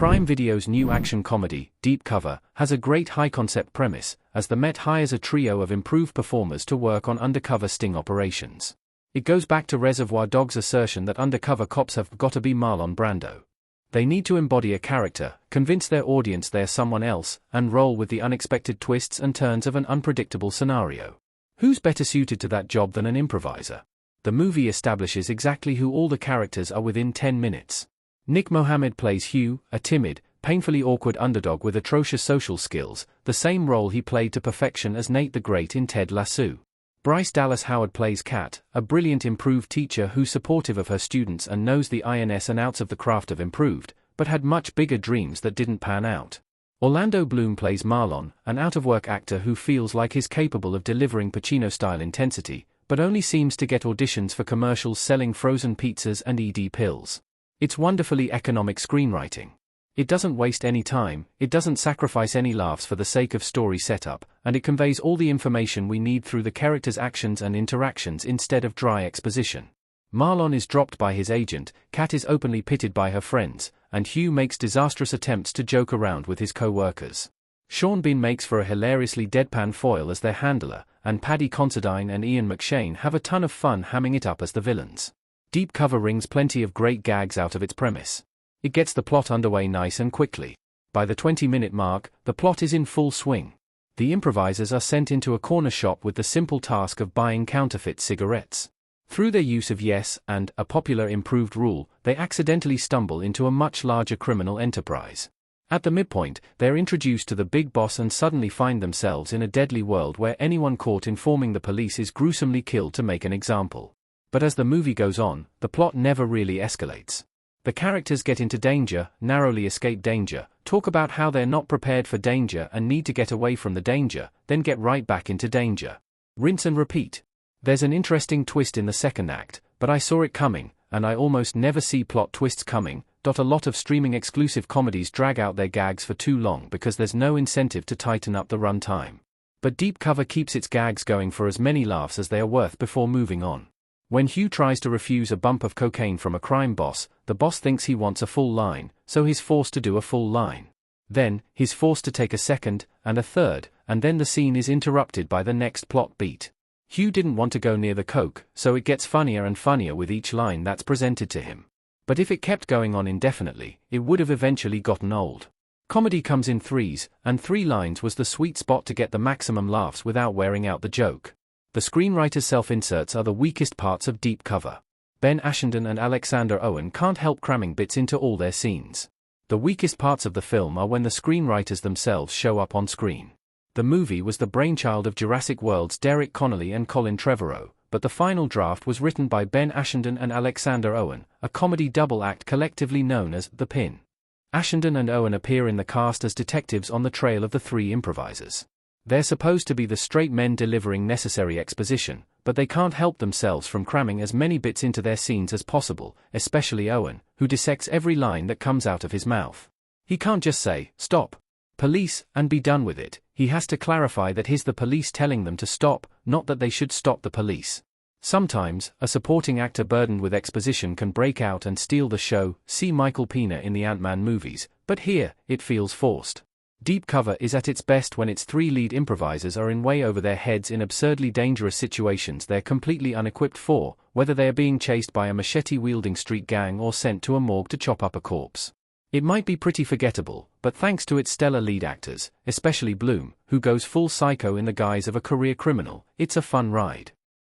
Prime Video's new action comedy, Deep Cover, has a great high-concept premise, as the Met hires a trio of improved performers to work on undercover sting operations. It goes back to Reservoir Dogs' assertion that undercover cops have got to be Marlon Brando. They need to embody a character, convince their audience they're someone else, and roll with the unexpected twists and turns of an unpredictable scenario. Who's better suited to that job than an improviser? The movie establishes exactly who all the characters are within 10 minutes. Nick Mohammed plays Hugh, a timid, painfully awkward underdog with atrocious social skills, the same role he played to perfection as Nate the Great in Ted Lasso. Bryce Dallas Howard plays Kat, a brilliant improved teacher who's supportive of her students and knows the ins and outs of the craft of improved, but had much bigger dreams that didn't pan out. Orlando Bloom plays Marlon, an out-of-work actor who feels like he's capable of delivering Pacino-style intensity, but only seems to get auditions for commercials selling frozen pizzas and ED pills. It's wonderfully economic screenwriting. It doesn't waste any time, it doesn't sacrifice any laughs for the sake of story setup, and it conveys all the information we need through the characters' actions and interactions instead of dry exposition. Marlon is dropped by his agent, Kat is openly pitied by her friends, and Hugh makes disastrous attempts to joke around with his co-workers. Sean Bean makes for a hilariously deadpan foil as their handler, and Paddy Considine and Ian McShane have a ton of fun hamming it up as the villains. Deep Cover wrings plenty of great gags out of its premise. It gets the plot underway nice and quickly. By the 20-minute mark, the plot is in full swing. The improvisers are sent into a corner shop with the simple task of buying counterfeit cigarettes. Through their use of yes and a popular improved rule, they accidentally stumble into a much larger criminal enterprise. At the midpoint, they're introduced to the big boss and suddenly find themselves in a deadly world where anyone caught informing the police is gruesomely killed to make an example. But as the movie goes on, the plot never really escalates. The characters get into danger, narrowly escape danger, talk about how they're not prepared for danger and need to get away from the danger, then get right back into danger. Rinse and repeat. There's an interesting twist in the second act, but I saw it coming, and I almost never see plot twists coming. A lot of streaming exclusive comedies drag out their gags for too long because there's no incentive to tighten up the run time. But Deep Cover keeps its gags going for as many laughs as they are worth before moving on. When Hugh tries to refuse a bump of cocaine from a crime boss, the boss thinks he wants a full line, so he's forced to do a full line. Then, he's forced to take a second, and a third, and then the scene is interrupted by the next plot beat. Hugh didn't want to go near the coke, so it gets funnier and funnier with each line that's presented to him. But if it kept going on indefinitely, it would have eventually gotten old. Comedy comes in threes, and 3 lines was the sweet spot to get the maximum laughs without wearing out the joke. The screenwriter's self-inserts are the weakest parts of Deep Cover. Ben Ashenden and Alexander Owen can't help cramming bits into all their scenes. The weakest parts of the film are when the screenwriters themselves show up on screen. The movie was the brainchild of Jurassic World's Derek Connolly and Colin Trevorrow, but the final draft was written by Ben Ashenden and Alexander Owen, a comedy double act collectively known as The Pin. Ashenden and Owen appear in the cast as detectives on the trail of the 3 improvisers. They're supposed to be the straight men delivering necessary exposition, but they can't help themselves from cramming as many bits into their scenes as possible, especially Owen, who dissects every line that comes out of his mouth. He can't just say, "Stop, police," and be done with it. He has to clarify that he's the police telling them to stop, not that they should stop the police. Sometimes, a supporting actor burdened with exposition can break out and steal the show, see Michael Pena in the Ant-Man movies, but here, it feels forced. Deep Cover is at its best when its 3 lead improvisers are in way over their heads in absurdly dangerous situations they're completely unequipped for, whether they are being chased by a machete-wielding street gang or sent to a morgue to chop up a corpse. It might be pretty forgettable, but thanks to its stellar lead actors, especially Bloom, who goes full psycho in the guise of a career criminal, it's a fun ride.